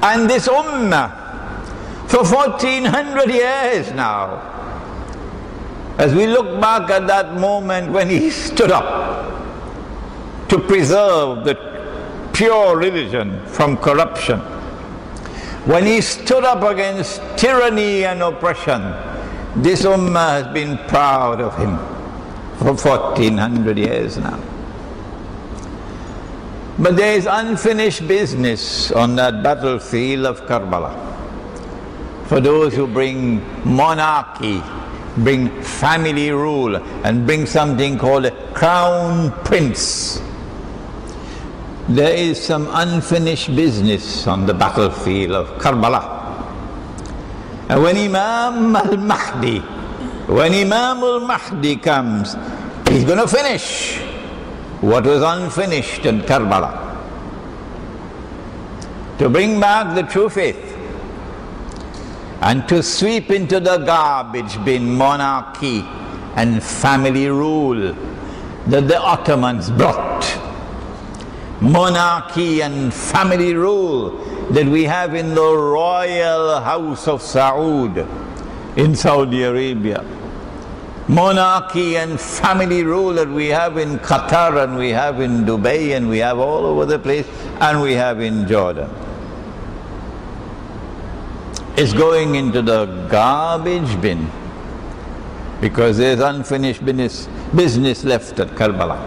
And this ummah, for 1400 years now, as we look back at that moment when he stood up to preserve the pure religion from corruption, when he stood up against tyranny and oppression, this ummah has been proud of him for 1400 years now. But there is unfinished business on that battlefield of Karbala. For those who bring monarchy, bring family rule, and bring something called a crown prince, there is some unfinished business on the battlefield of Karbala. And when Imam al-Mahdi comes, he's going to finish what was unfinished in Karbala, to bring back the true faith and to sweep into the garbage bin monarchy and family rule that the Ottomans brought. Monarchy and family rule that we have in the royal house of Saud in Saudi Arabia. Monarchy and family rule that we have in Qatar, and we have in Dubai, and we have all over the place, and we have in Jordan. It's going into the garbage bin because there's unfinished business left at Karbala.